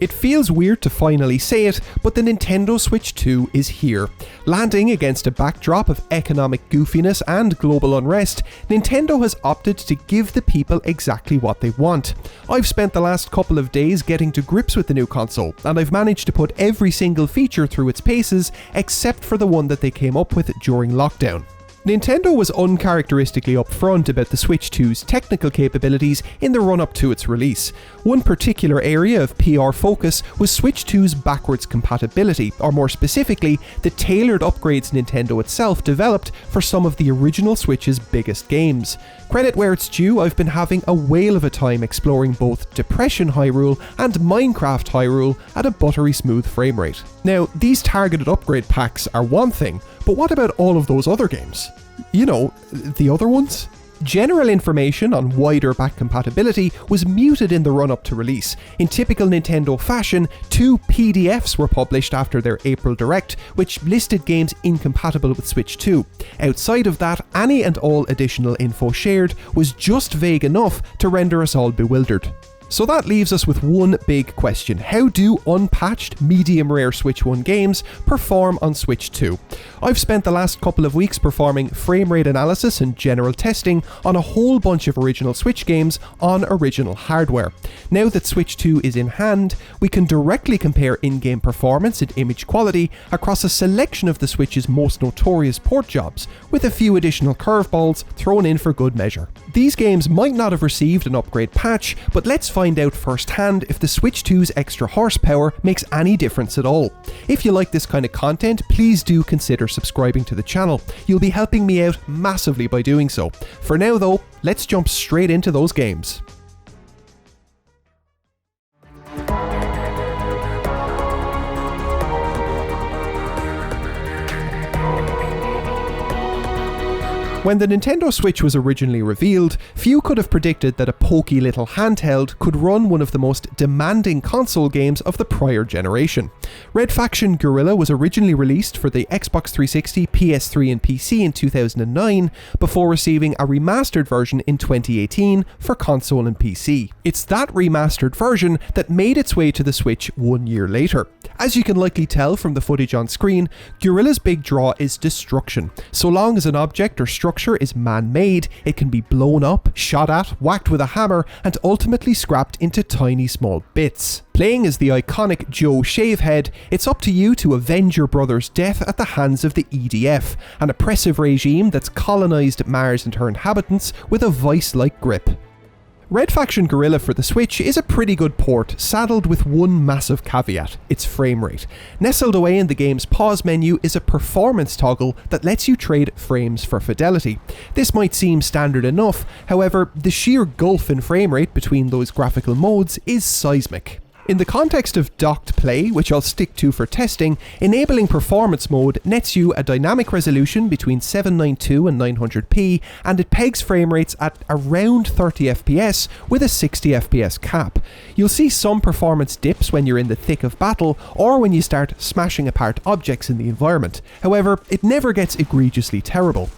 It feels weird to finally say it, but the Nintendo Switch 2 is here. Landing against a backdrop of economic goofiness and global unrest, Nintendo has opted to give the people exactly what they want. I've spent the last couple of days getting to grips with the new console, and I've managed to put every single feature through its paces, except for the one that they came up with during lockdown. Nintendo was uncharacteristically upfront about the Switch 2's technical capabilities in the run-up to its release. One particular area of PR focus was Switch 2's backwards compatibility, or more specifically, the tailored upgrades Nintendo itself developed for some of the original Switch's biggest games. Credit where it's due, I've been having a whale of a time exploring both Depression Hyrule and Minecraft Hyrule at a buttery smooth frame rate. Now, these targeted upgrade packs are one thing, but what about all of those other games? You know, the other ones? General information on wider back compatibility was muted in the run-up to release. In typical Nintendo fashion, 2 PDFs were published after their April Direct, which listed games incompatible with Switch 2. Outside of that, any and all additional info shared was just vague enough to render us all bewildered. So that leaves us with one big question: how do unpatched, medium-rare Switch 1 games perform on Switch 2? I've spent the last couple of weeks performing frame rate analysis and general testing on a whole bunch of original Switch games on original hardware. Now that Switch 2 is in hand, we can directly compare in-game performance and image quality across a selection of the Switch's most notorious port jobs, with a few additional curveballs thrown in for good measure. These games might not have received an upgrade patch, but let's find out firsthand if the Switch 2's extra horsepower makes any difference at all. If you like this kind of content, please do consider subscribing to the channel. You'll be helping me out massively by doing so. For now though, let's jump straight into those games. When the Nintendo Switch was originally revealed, few could have predicted that a pokey little handheld could run one of the most demanding console games of the prior generation. Red Faction Guerilla was originally released for the Xbox 360, PS3 and PC in 2009, before receiving a remastered version in 2018 for console and PC. It's that remastered version that made its way to the Switch 1 year later. As you can likely tell from the footage on screen, Guerilla's big draw is destruction. So long as an object or structure is man-made, it can be blown up, shot at, whacked with a hammer, and ultimately scrapped into tiny small bits. Playing as the iconic Joe Shavehead, it's up to you to avenge your brother's death at the hands of the EDF, an oppressive regime that's colonised Mars and her inhabitants with a vice-like grip. Red Faction Guerilla for the Switch is a pretty good port, saddled with one massive caveat: its frame rate. Nestled away in the game's pause menu is a performance toggle that lets you trade frames for fidelity. This might seem standard enough, however, the sheer gulf in frame rate between those graphical modes is seismic. In the context of docked play, which I'll stick to for testing, enabling performance mode nets you a dynamic resolution between 792 and 900p, and it pegs frame rates at around 30 FPS with a 60 FPS cap. You'll see some performance dips when you're in the thick of battle, or when you start smashing apart objects in the environment. However, it never gets egregiously terrible.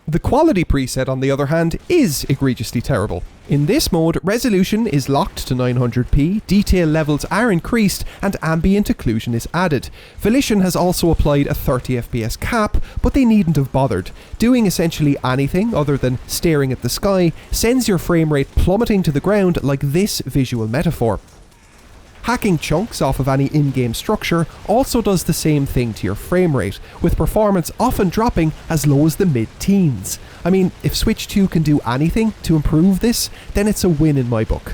The quality preset, on the other hand, is egregiously terrible. In this mode, resolution is locked to 900p, detail levels are increased, and ambient occlusion is added. Volition has also applied a 30 FPS cap, but they needn't have bothered. Doing essentially anything other than staring at the sky sends your frame rate plummeting to the ground like this visual metaphor. Hacking chunks off of any in-game structure also does the same thing to your frame rate, with performance often dropping as low as the mid-teens. I mean, if Switch 2 can do anything to improve this, then it's a win in my book.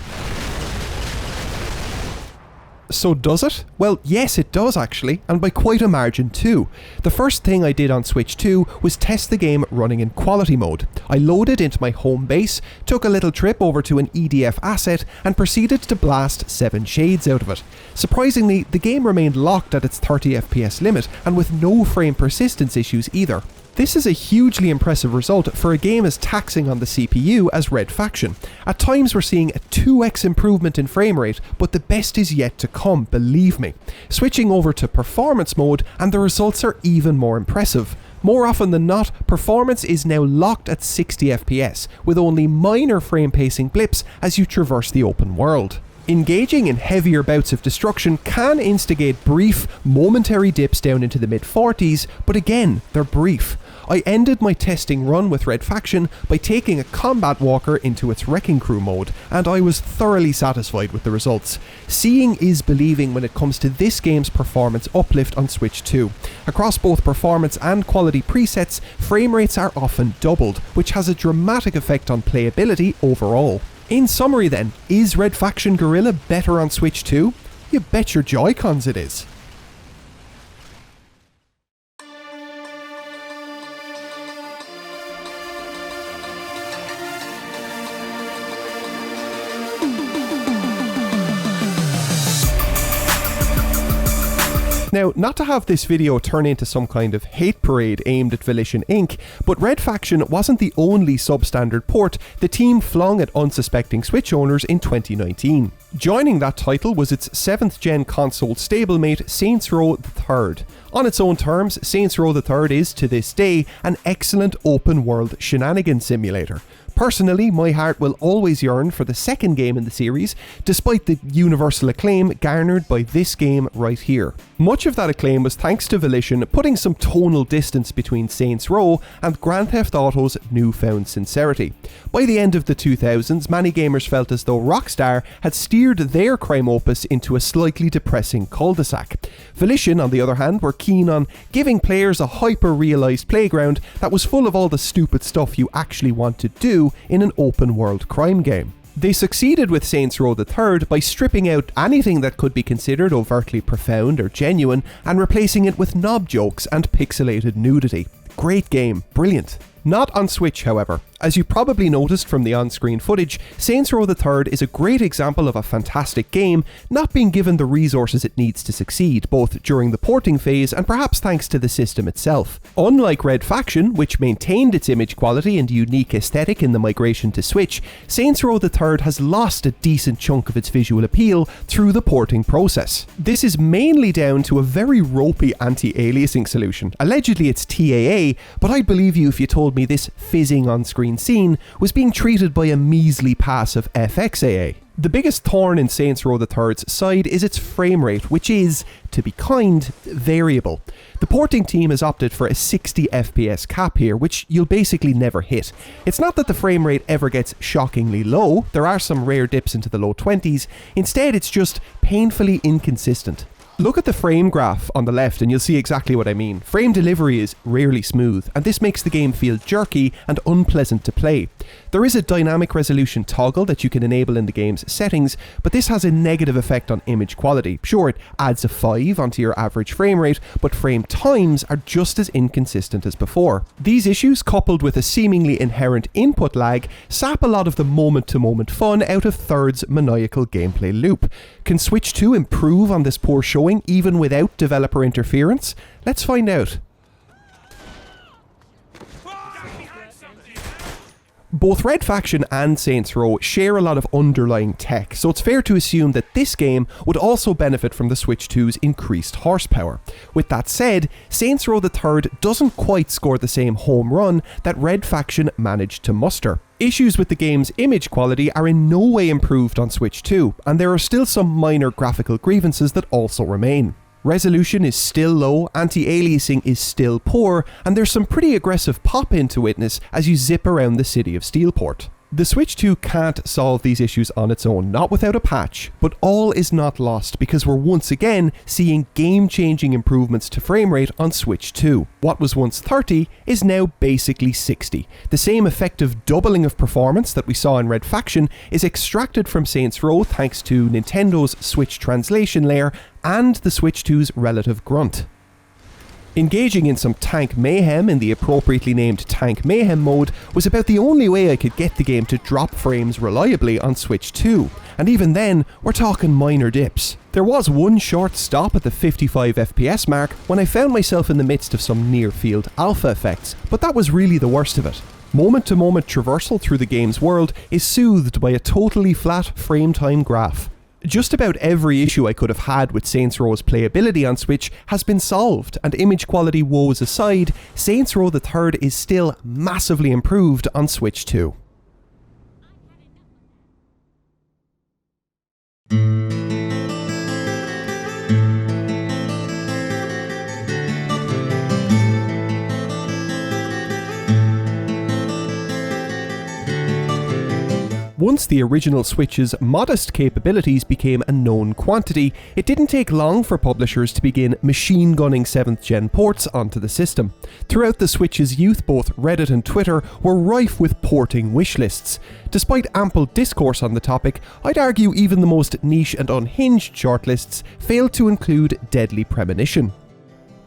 So does it? Well, yes it does actually, and by quite a margin too. The first thing I did on Switch 2 was test the game running in quality mode. I loaded into my home base, took a little trip over to an EDF asset, and proceeded to blast 7 shades out of it. Surprisingly, the game remained locked at its 30 FPS limit, and with no frame persistence issues either. This is a hugely impressive result for a game as taxing on the CPU as Red Faction. At times we're seeing a 2x improvement in frame rate, but the best is yet to come, believe me. Switching over to performance mode and the results are even more impressive. More often than not, performance is now locked at 60 FPS, with only minor frame pacing blips as you traverse the open world. Engaging in heavier bouts of destruction can instigate brief, momentary dips down into the mid-40s, but again, they're brief. I ended my testing run with Red Faction by taking a combat walker into its Wrecking Crew mode, and I was thoroughly satisfied with the results. Seeing is believing when it comes to this game's performance uplift on Switch 2. Across both performance and quality presets, frame rates are often doubled, which has a dramatic effect on playability overall. In summary then, is Red Faction Guerilla better on Switch 2? You bet your Joy-Cons it is. Now, not to have this video turn into some kind of hate parade aimed at Volition Inc., but Red Faction wasn't the only substandard port the team flung at unsuspecting Switch owners in 2019. Joining that title was its 7th gen console stablemate Saints Row III. On its own terms, Saints Row III is, to this day, an excellent open-world shenanigan simulator. Personally, my heart will always yearn for the second game in the series, despite the universal acclaim garnered by this game right here. Much of that acclaim was thanks to Volition putting some tonal distance between Saints Row and Grand Theft Auto's newfound sincerity. By the end of the 2000s, many gamers felt as though Rockstar had steered their crime opus into a slightly depressing cul-de-sac. Volition, on the other hand, were keen on giving players a hyper-realised playground that was full of all the stupid stuff you actually want to do in an open-world crime game. They succeeded with Saints Row III by stripping out anything that could be considered overtly profound or genuine and replacing it with knob jokes and pixelated nudity. Great game, brilliant. Not on Switch, however. As you probably noticed from the on-screen footage, Saints Row III is a great example of a fantastic game not being given the resources it needs to succeed, both during the porting phase and perhaps thanks to the system itself. Unlike Red Faction, which maintained its image quality and unique aesthetic in the migration to Switch, Saints Row III has lost a decent chunk of its visual appeal through the porting process. This is mainly down to a very ropey anti-aliasing solution. Allegedly it's TAA, but I'd believe you if you told me this fizzing on-screen scene was being treated by a measly pass of FXAA. The biggest thorn in Saints Row III's side is its frame rate, which is, to be kind, variable. The porting team has opted for a 60 FPS cap here, which you'll basically never hit. It's not that the frame rate ever gets shockingly low, there are some rare dips into the low 20s, instead it's just painfully inconsistent. Look at the frame graph on the left and you'll see exactly what I mean. Frame delivery is rarely smooth, and this makes the game feel jerky and unpleasant to play. There is a dynamic resolution toggle that you can enable in the game's settings, but this has a negative effect on image quality. Sure, it adds a 5 onto your average frame rate, but frame times are just as inconsistent as before. These issues, coupled with a seemingly inherent input lag, sap a lot of the moment-to-moment fun out of Third's maniacal gameplay loop. Can Switch 2 improve on this poor showing even without developer interference? Let's find out. Both Red Faction and Saints Row share a lot of underlying tech, so it's fair to assume that this game would also benefit from the Switch 2's increased horsepower. With that said, Saints Row III doesn't quite score the same home run that Red Faction managed to muster. Issues with the game's image quality are in no way improved on Switch 2, and there are still some minor graphical grievances that also remain. Resolution is still low, anti-aliasing is still poor, and there's some pretty aggressive pop-in to witness as you zip around the city of Steelport. The Switch 2 can't solve these issues on its own, not without a patch, but all is not lost because we're once again seeing game-changing improvements to frame rate on Switch 2. What was once 30 is now basically 60. The same effective doubling of performance that we saw in Red Faction is extracted from Saints Row thanks to Nintendo's Switch translation layer and the Switch 2's relative grunt. Engaging in some tank mayhem in the appropriately named Tank Mayhem mode was about the only way I could get the game to drop frames reliably on Switch 2, and even then, we're talking minor dips. There was one short stop at the 55 FPS mark when I found myself in the midst of some near-field alpha effects, but that was really the worst of it. Moment-to-moment traversal through the game's world is soothed by a totally flat frame time graph. Just about every issue I could have had with Saints Row's playability on Switch has been solved, and image quality woes aside, Saints Row III is still massively improved on Switch 2. Once the original Switch's modest capabilities became a known quantity, it didn't take long for publishers to begin machine gunning 7th gen ports onto the system. Throughout the Switch's youth, both Reddit and Twitter were rife with porting wishlists. Despite ample discourse on the topic, I'd argue even the most niche and unhinged shortlists failed to include Deadly Premonition.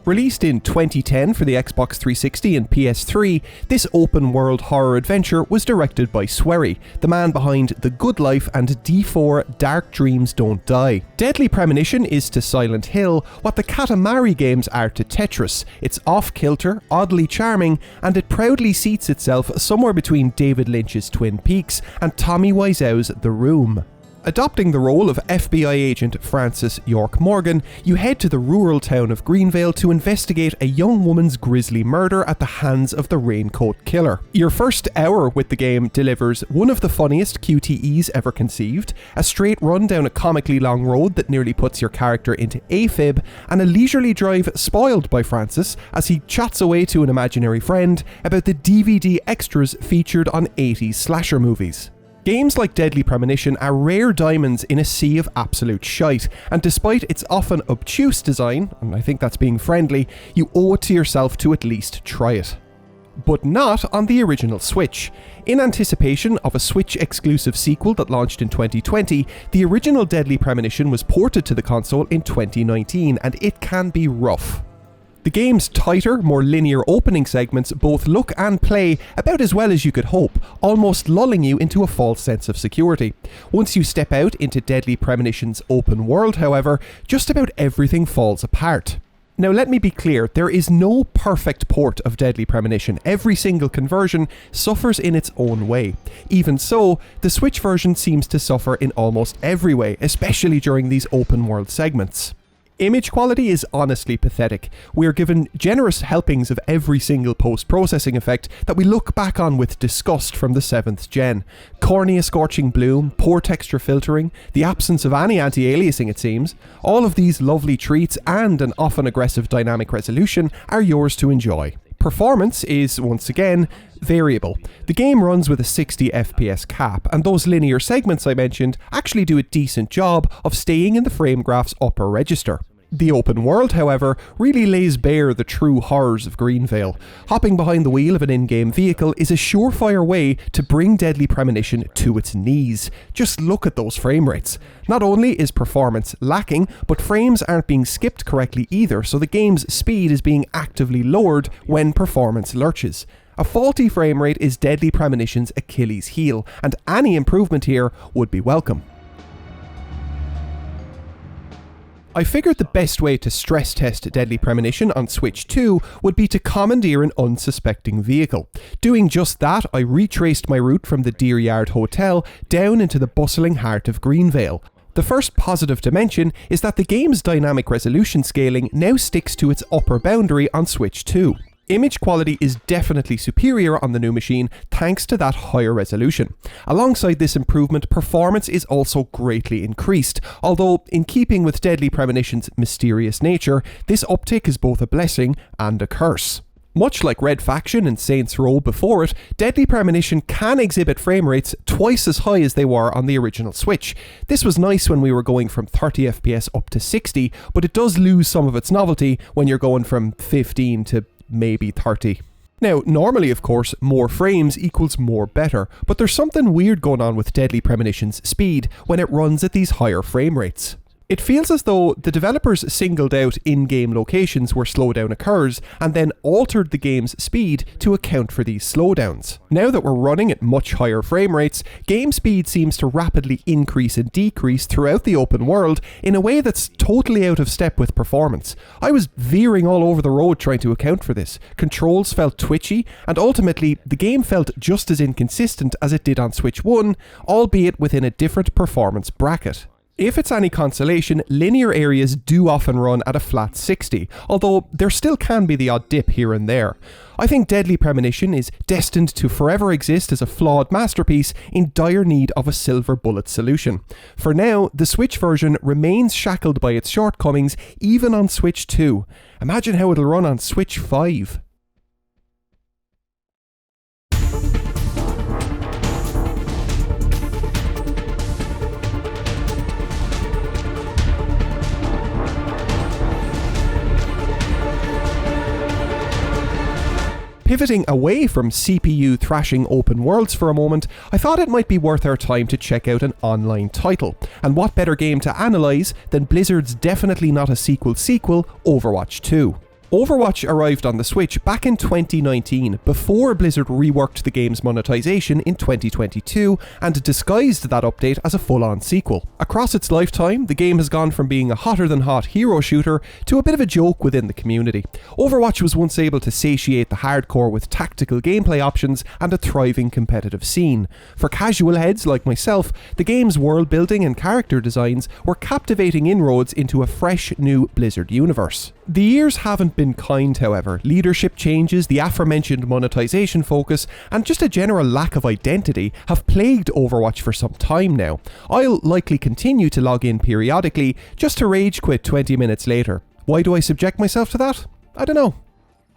Released in 2010 for the Xbox 360 and PS3, this open-world horror adventure was directed by Swery, the man behind The Good Life and D4 Dark Dreams Don't Die. Deadly Premonition is to Silent Hill what the Katamari games are to Tetris. It's off-kilter, oddly charming, and it proudly seats itself somewhere between David Lynch's Twin Peaks and Tommy Wiseau's The Room. Adopting the role of FBI agent Francis York Morgan, you head to the rural town of Greenvale to investigate a young woman's grisly murder at the hands of the Raincoat Killer. Your first hour with the game delivers one of the funniest QTEs ever conceived, a straight run down a comically long road that nearly puts your character into AFib, and a leisurely drive spoiled by Francis as he chats away to an imaginary friend about the DVD extras featured on 80s slasher movies. Games like Deadly Premonition are rare diamonds in a sea of absolute shite, and despite its often obtuse design, and I think that's being friendly, you owe it to yourself to at least try it. But not on the original Switch. In anticipation of a Switch-exclusive sequel that launched in 2020, the original Deadly Premonition was ported to the console in 2019, and it can be rough. The game's tighter, more linear opening segments both look and play about as well as you could hope, almost lulling you into a false sense of security. Once you step out into Deadly Premonition's open world, however, just about everything falls apart. Now let me be clear, there is no perfect port of Deadly Premonition. Every single conversion suffers in its own way. Even so, the Switch version seems to suffer in almost every way, especially during these open world segments. Image quality is honestly pathetic. We are given generous helpings of every single post-processing effect that we look back on with disgust from the 7th gen. Cornea scorching bloom, poor texture filtering, the absence of any anti-aliasing it seems. All of these lovely treats and an often aggressive dynamic resolution are yours to enjoy. Performance is, once again, variable. The game runs with a 60 FPS cap, and those linear segments I mentioned actually do a decent job of staying in the frame graph's upper register. The open world, however, really lays bare the true horrors of Greenvale. Hopping behind the wheel of an in-game vehicle is a surefire way to bring Deadly Premonition to its knees. Just look at those frame rates. Not only is performance lacking, but frames aren't being skipped correctly either, so the game's speed is being actively lowered when performance lurches. A faulty frame rate is Deadly Premonition's Achilles heel, and any improvement here would be welcome. I figured the best way to stress test Deadly Premonition on Switch 2 would be to commandeer an unsuspecting vehicle. Doing just that, I retraced my route from the Deer Yard Hotel down into the bustling heart of Greenvale. The first positive to mention is that the game's dynamic resolution scaling now sticks to its upper boundary on Switch 2. Image quality is definitely superior on the new machine thanks to that higher resolution. Alongside this improvement, performance is also greatly increased, although in keeping with Deadly Premonition's mysterious nature, this uptick is both a blessing and a curse. Much like Red Faction and Saints Row before it, Deadly Premonition can exhibit frame rates twice as high as they were on the original Switch. This was nice when we were going from 30 FPS up to 60, but it does lose some of its novelty when you're going from 15 to maybe 30. Now, normally of course, more frames equals more better, but there's something weird going on with Deadly Premonition's speed when it runs at these higher frame rates. It feels as though the developers singled out in-game locations where slowdown occurs and then altered the game's speed to account for these slowdowns. Now that we're running at much higher frame rates, game speed seems to rapidly increase and decrease throughout the open world in a way that's totally out of step with performance. I was veering all over the road trying to account for this. Controls felt twitchy, and ultimately the game felt just as inconsistent as it did on Switch 1, albeit within a different performance bracket. If it's any consolation, linear areas do often run at a flat 60, although there still can be the odd dip here and there. I think Deadly Premonition is destined to forever exist as a flawed masterpiece in dire need of a silver bullet solution. For now, the Switch version remains shackled by its shortcomings even on Switch 2. Imagine how it'll run on Switch 5. Pivoting away from CPU thrashing open worlds for a moment, I thought it might be worth our time to check out an online title. And what better game to analyse than Blizzard's definitely not a sequel, Overwatch 2. Overwatch arrived on the Switch back in 2019, before Blizzard reworked the game's monetization in 2022 and disguised that update as a full-on sequel. Across its lifetime, the game has gone from being a hotter-than-hot hero shooter to a bit of a joke within the community. Overwatch was once able to satiate the hardcore with tactical gameplay options and a thriving competitive scene. For casual heads like myself, the game's world building and character designs were captivating inroads into a fresh new Blizzard universe. The years haven't been kind, however. Leadership changes, the aforementioned monetization focus, and just a general lack of identity have plagued Overwatch for some time now. I'll likely continue to log in periodically, just to rage quit 20 minutes later. Why do I subject myself to that? I don't know.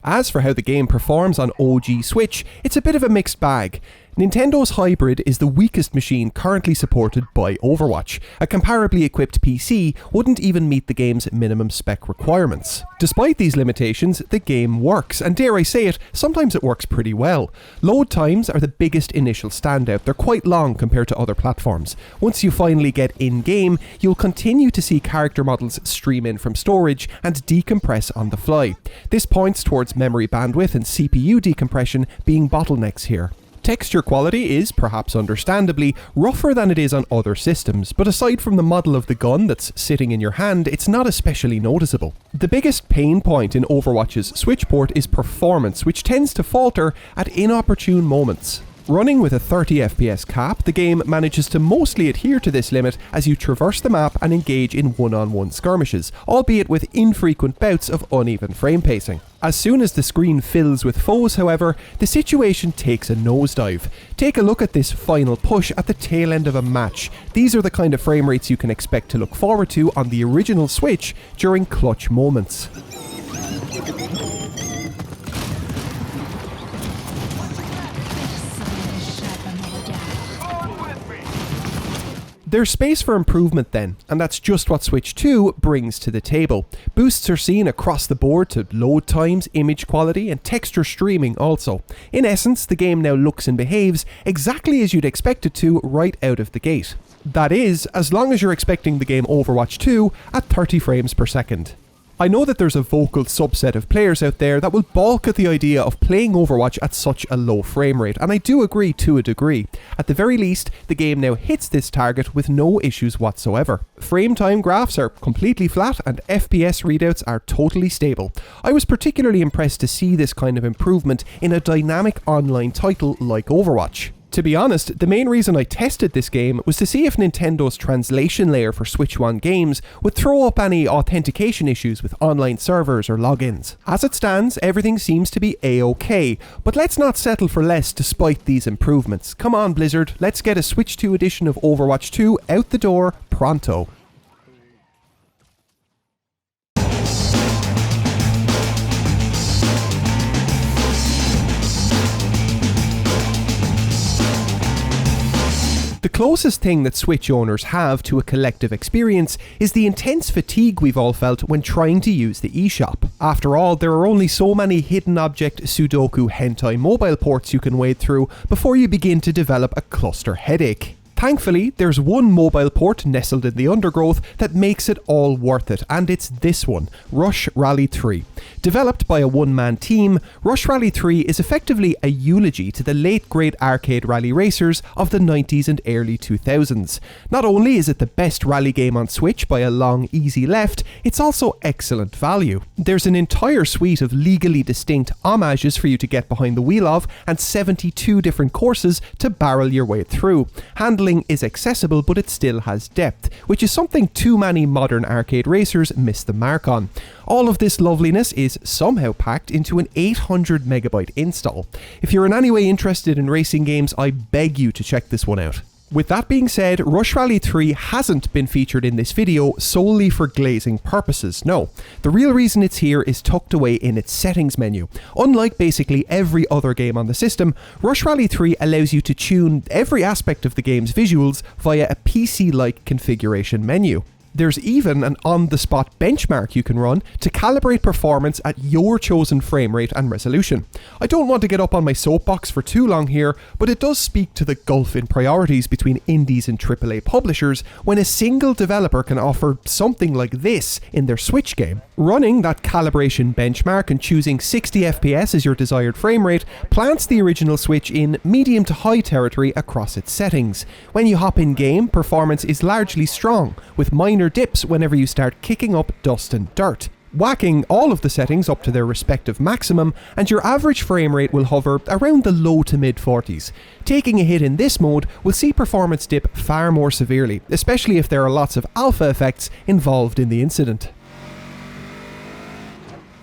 As for how the game performs on OG Switch, it's a bit of a mixed bag. Nintendo's Hybrid is the weakest machine currently supported by Overwatch. A comparably equipped PC wouldn't even meet the game's minimum spec requirements. Despite these limitations, the game works, and dare I say it, sometimes it works pretty well. Load times are the biggest initial standout. They're quite long compared to other platforms. Once you finally get in-game, you'll continue to see character models stream in from storage and decompress on the fly. This points towards memory bandwidth and CPU decompression being bottlenecks here. Texture quality is, perhaps understandably, rougher than it is on other systems, but aside from the model of the gun that's sitting in your hand, it's not especially noticeable. The biggest pain point in Overwatch's Switch port is performance, which tends to falter at inopportune moments. Running with a 30 FPS cap, the game manages to mostly adhere to this limit as you traverse the map and engage in one-on-one skirmishes, albeit with infrequent bouts of uneven frame pacing. As soon as the screen fills with foes, however, the situation takes a nosedive. Take a look at this final push at the tail end of a match. These are the kind of frame rates you can expect to look forward to on the original Switch during clutch moments. There's space for improvement then, and that's just what Switch 2 brings to the table. Boosts are seen across the board to load times, image quality, and texture streaming also. In essence, the game now looks and behaves exactly as you'd expect it to right out of the gate. That is, as long as you're expecting the game Overwatch 2 at 30 frames per second. I know that there's a vocal subset of players out there that will balk at the idea of playing Overwatch at such a low frame rate, and I do agree to a degree. At the very least, the game now hits this target with no issues whatsoever. Frame time graphs are completely flat and FPS readouts are totally stable. I was particularly impressed to see this kind of improvement in a dynamic online title like Overwatch. To be honest, the main reason I tested this game was to see if Nintendo's translation layer for Switch 1 games would throw up any authentication issues with online servers or logins. As it stands, everything seems to be A-OK, but let's not settle for less despite these improvements. Come on Blizzard, let's get a Switch 2 edition of Overwatch 2 out the door pronto. The closest thing that Switch owners have to a collective experience is the intense fatigue we've all felt when trying to use the eShop. After all, there are only so many hidden object Sudoku hentai mobile ports you can wade through before you begin to develop a cluster headache. Thankfully, there's one mobile port nestled in the undergrowth that makes it all worth it, and it's this one, Rush Rally 3. Developed by a one-man team, Rush Rally 3 is effectively a eulogy to the late-grade arcade rally racers of the 90s and early 2000s. Not only is it the best rally game on Switch by a long, easy left, it's also excellent value. There's an entire suite of legally distinct homages for you to get behind the wheel of, and 72 different courses to barrel your way through. Handling handling is accessible, but it still has depth, which is something too many modern arcade racers miss the mark on. All of this loveliness is somehow packed into an 800 megabyte install. If you're in any way interested in racing games, I beg you to check this one out. With that being said, Rush Rally 3 hasn't been featured in this video solely for glazing purposes, no. The real reason it's here is tucked away in its settings menu. Unlike basically every other game on the system, Rush Rally 3 allows you to tune every aspect of the game's visuals via a PC-like configuration menu. There's even an on-the-spot benchmark you can run to calibrate performance at your chosen frame rate and resolution. I don't want to get up on my soapbox for too long here, but it does speak to the gulf in priorities between indies and AAA publishers when a single developer can offer something like this in their Switch game. Running that calibration benchmark and choosing 60 FPS as your desired frame rate plants the original Switch in medium to high territory across its settings. When you hop in game, performance is largely strong, with minor dips whenever you start kicking up dust and dirt. Whacking all of the settings up to their respective maximum, and your average frame rate will hover around the low to mid 40s. Taking a hit in this mode will see performance dip far more severely, especially if there are lots of alpha effects involved in the incident.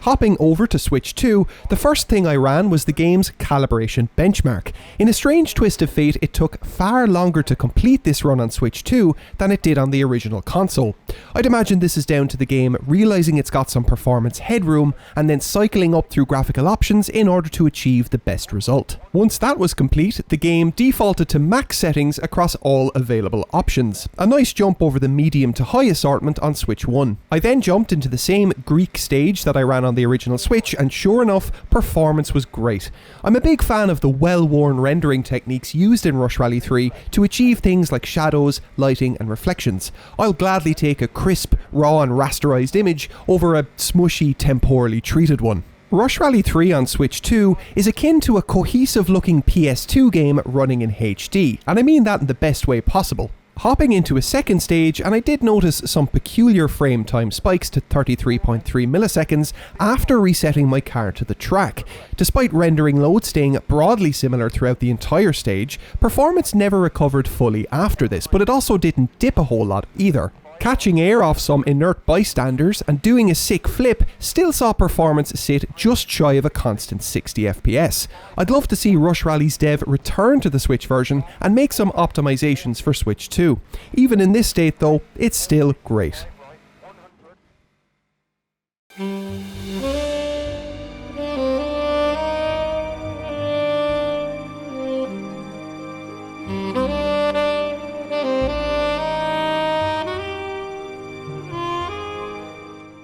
Hopping over to Switch 2, the first thing I ran was the game's calibration benchmark. In a strange twist of fate, it took far longer to complete this run on Switch 2 than it did on the original console. I'd imagine this is down to the game realising it's got some performance headroom and then cycling up through graphical options in order to achieve the best result. Once that was complete, the game defaulted to max settings across all available options. A nice jump over the medium to high assortment on Switch 1. I then jumped into the same Greek stage that I ran on the original Switch, and sure enough, performance was great. I'm a big fan of the well-worn rendering techniques used in Rush Rally 3 to achieve things like shadows, lighting and reflections. I'll gladly take a crisp, raw and rasterized image over a smushy, temporally treated one. Rush Rally 3 on Switch 2 is akin to a cohesive looking PS2 game running in HD, and I mean that in the best way possible. Hopping into a second stage, and I did notice some peculiar frame time spikes to 33.3 milliseconds after resetting my car to the track. Despite rendering load staying broadly similar throughout the entire stage, performance never recovered fully after this, but it also didn't dip a whole lot either. Catching air off some inert bystanders and doing a sick flip still saw performance sit just shy of a constant 60 FPS. I'd love to see Rush Rally's dev return to the Switch version and make some optimizations for Switch 2. Even in this state though, it's still great.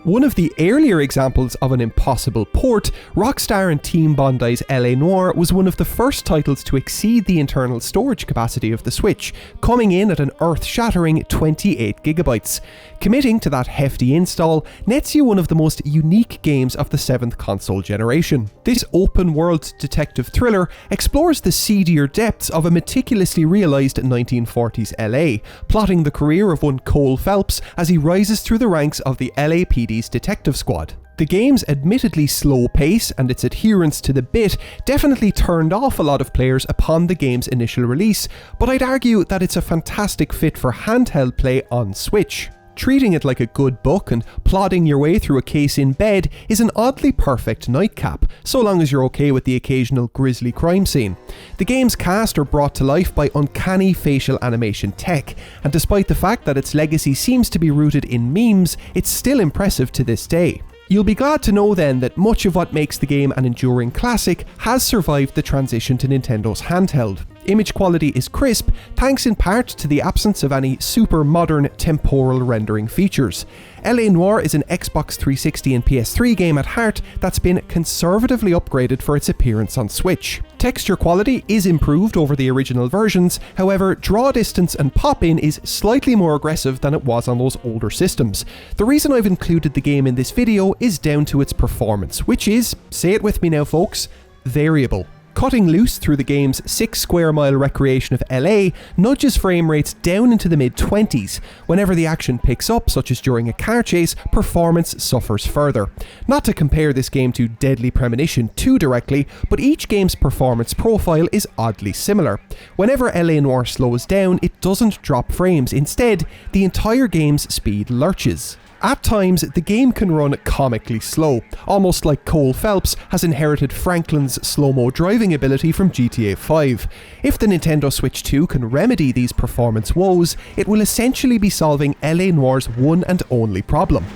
One of the earlier examples of an impossible port, Rockstar and Team Bondi's LA Noire was one of the first titles to exceed the internal storage capacity of the Switch, coming in at an earth-shattering 28 gigabytes. Committing to that hefty install nets you one of the most unique games of the 7th console generation. This open-world detective thriller explores the seedier depths of a meticulously realised 1940s LA, plotting the career of one Cole Phelps as he rises through the ranks of the LAPD's detective squad. The game's admittedly slow pace and its adherence to the bit definitely turned off a lot of players upon the game's initial release, but I'd argue that it's a fantastic fit for handheld play on Switch. Treating it like a good book and plodding your way through a case in bed is an oddly perfect nightcap, so long as you're okay with the occasional grisly crime scene. The game's cast are brought to life by uncanny facial animation tech, and despite the fact that its legacy seems to be rooted in memes, it's still impressive to this day. You'll be glad to know then that much of what makes the game an enduring classic has survived the transition to Nintendo's handheld. Image quality is crisp, thanks in part to the absence of any super modern temporal rendering features. LA Noire is an Xbox 360 and PS3 game at heart that's been conservatively upgraded for its appearance on Switch. Texture quality is improved over the original versions, however, draw distance and pop-in is slightly more aggressive than it was on those older systems. The reason I've included the game in this video is down to its performance, which is, say it with me now folks, variable. Cutting loose through the game's 6 square mile recreation of LA nudges frame rates down into the mid-20s. Whenever the action picks up, such as during a car chase, performance suffers further. Not to compare this game to Deadly Premonition too directly, but each game's performance profile is oddly similar. Whenever LA Noire slows down, it doesn't drop frames. Instead, the entire game's speed lurches. At times, the game can run comically slow, almost like Cole Phelps has inherited Franklin's slow-mo driving ability from GTA 5. If the Nintendo Switch 2 can remedy these performance woes, it will essentially be solving LA Noire's one and only problem.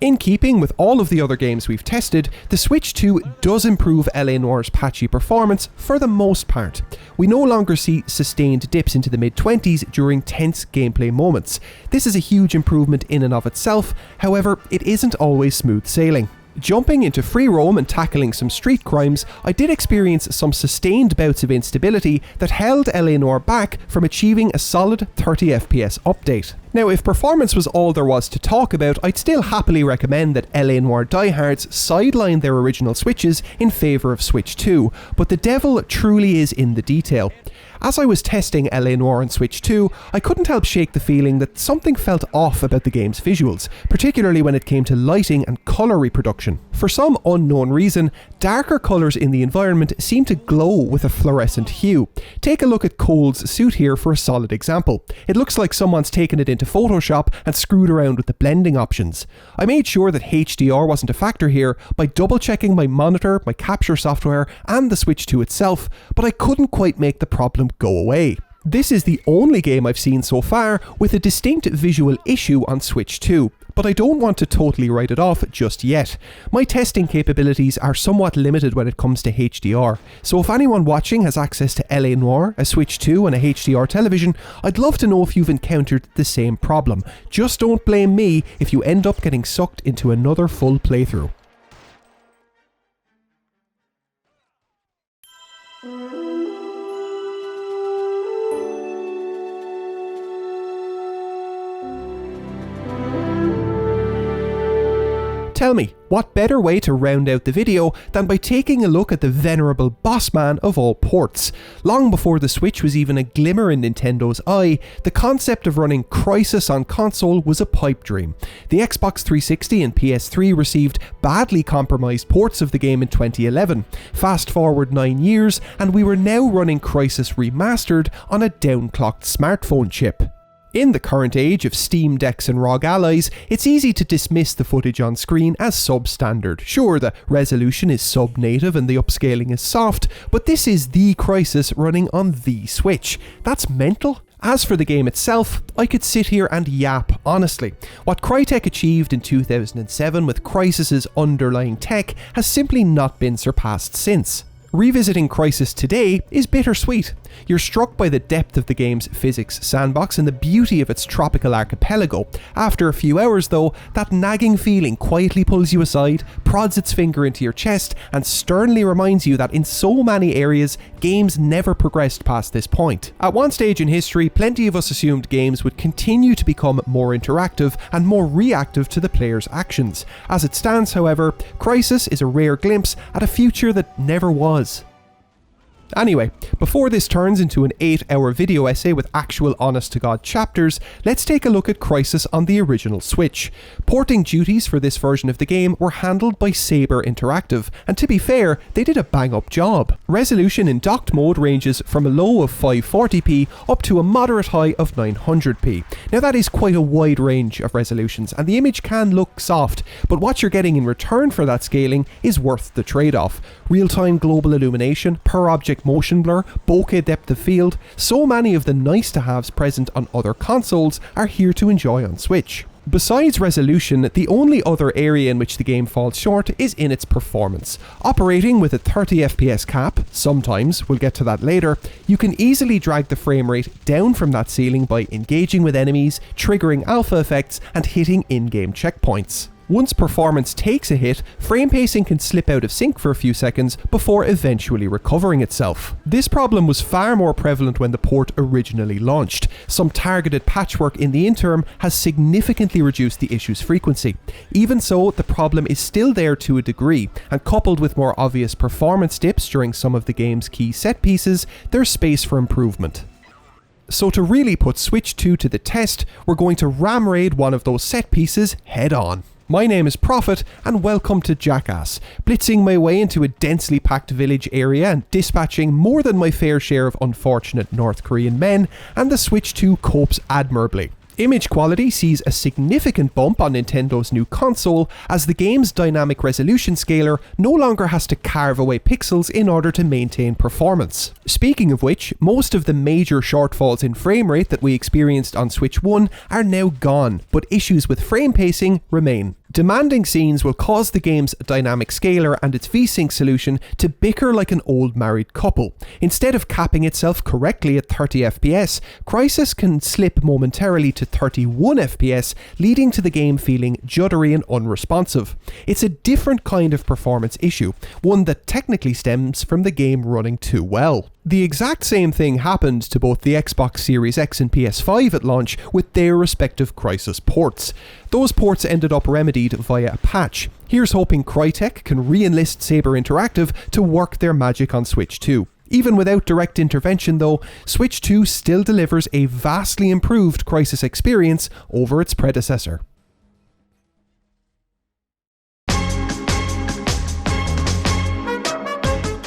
In keeping with all of the other games we've tested, the Switch 2 does improve LA Noire's patchy performance for the most part. We no longer see sustained dips into the mid-20s during tense gameplay moments. This is a huge improvement in and of itself, however, it isn't always smooth sailing. Jumping into free roam and tackling some street crimes, I did experience some sustained bouts of instability that held LA Noire back from achieving a solid 30 FPS update. Now, if performance was all there was to talk about, I'd still happily recommend that LA Noire diehards sideline their original Switches in favour of Switch 2, but the devil truly is in the detail. As I was testing LA Noire on Switch 2, I couldn't help shake the feeling that something felt off about the game's visuals, particularly when it came to lighting and colour reproduction. For some unknown reason, darker colours in the environment seem to glow with a fluorescent hue. Take a look at Cole's suit here for a solid example. It looks like someone's taken it into Photoshop and screwed around with the blending options. I made sure that HDR wasn't a factor here by double checking my monitor, my capture software and the Switch 2 itself, but I couldn't quite make the problem go away. This is the only game I've seen so far with a distinct visual issue on Switch 2, but I don't want to totally write it off just yet. My testing capabilities are somewhat limited when it comes to HDR, so if anyone watching has access to LA Noire, a Switch 2 and a HDR television, I'd love to know if you've encountered the same problem. Just don't blame me if you end up getting sucked into another full playthrough. Tell me, what better way to round out the video than by taking a look at the venerable boss man of all ports? Long before the Switch was even a glimmer in Nintendo's eye, the concept of running Crysis on console was a pipe dream. The Xbox 360 and PS3 received badly compromised ports of the game in 2011. Fast forward 9 years, and we were now running Crysis Remastered on a downclocked smartphone chip. In the current age of Steam Decks and ROG Allies, it's easy to dismiss the footage on screen as substandard. Sure, the resolution is sub-native and the upscaling is soft, but this is the Crysis running on the Switch. That's mental. As for the game itself, I could sit here and yap, honestly. What Crytek achieved in 2007 with Crysis's underlying tech has simply not been surpassed since. Revisiting Crysis today is bittersweet. You're struck by the depth of the game's physics sandbox and the beauty of its tropical archipelago. After a few hours though, that nagging feeling quietly pulls you aside, prods its finger into your chest, and sternly reminds you that in so many areas, games never progressed past this point. At one stage in history, plenty of us assumed games would continue to become more interactive and more reactive to the player's actions. As it stands, however, Crysis is a rare glimpse at a future that never was. Anyway, before this turns into an 8-hour video essay with actual honest-to-God chapters, let's take a look at Crysis on the original Switch. Porting duties for this version of the game were handled by Saber Interactive, and to be fair, they did a bang-up job. Resolution in docked mode ranges from a low of 540p up to a moderate high of 900p. Now that is quite a wide range of resolutions, and the image can look soft, but what you're getting in return for that scaling is worth the trade-off. Real-time global illumination, per-object motion blur, bokeh depth of field, so many of the nice-to-haves present on other consoles are here to enjoy on Switch. Besides resolution, the only other area in which the game falls short is in its performance. Operating with a 30 FPS cap, sometimes, we'll get to that later, you can easily drag the frame rate down from that ceiling by engaging with enemies, triggering alpha effects, and hitting in-game checkpoints. Once performance takes a hit, frame pacing can slip out of sync for a few seconds before eventually recovering itself. This problem was far more prevalent when the port originally launched. Some targeted patchwork in the interim has significantly reduced the issue's frequency. Even so, the problem is still there to a degree, and coupled with more obvious performance dips during some of the game's key set pieces, there's space for improvement. So to really put Switch 2 to the test, we're going to ram raid one of those set pieces head on. My name is Prophet, and welcome to Jackass, blitzing my way into a densely packed village area and dispatching more than my fair share of unfortunate North Korean men, and the Switch 2 copes admirably. Image quality sees a significant bump on Nintendo's new console, as the game's dynamic resolution scaler no longer has to carve away pixels in order to maintain performance. Speaking of which, most of the major shortfalls in frame rate that we experienced on Switch 1 are now gone, but issues with frame pacing remain. Demanding scenes will cause the game's dynamic scaler and its VSync solution to bicker like an old married couple. Instead of capping itself correctly at 30 FPS, Crysis can slip momentarily to 31 FPS, leading to the game feeling juddery and unresponsive. It's a different kind of performance issue, one that technically stems from the game running too well. The exact same thing happened to both the Xbox Series X and PS5 at launch with their respective Crysis ports. Those ports ended up remedied via a patch. Here's hoping Crytek can re-enlist Saber Interactive to work their magic on Switch 2. Even without direct intervention though, Switch 2 still delivers a vastly improved Crysis experience over its predecessor.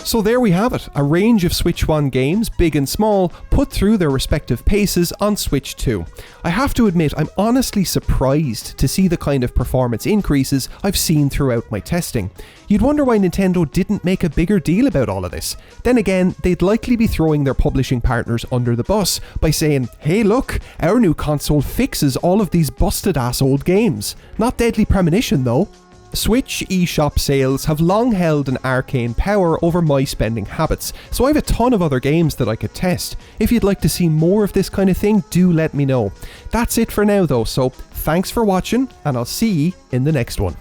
So there we have it, a range of Switch 1 games, big and small, put through their respective paces on Switch 2. I have to admit, I'm honestly surprised to see the kind of performance increases I've seen throughout my testing. You'd wonder why Nintendo didn't make a bigger deal about all of this. Then again, they'd likely be throwing their publishing partners under the bus by saying, hey look, our new console fixes all of these busted ass old games. Not Deadly Premonition though. Switch eShop sales have long held an arcane power over my spending habits, so I have a ton of other games that I could test. If you'd like to see more of this kind of thing, do let me know. That's it for now though, so thanks for watching, and I'll see you in the next one.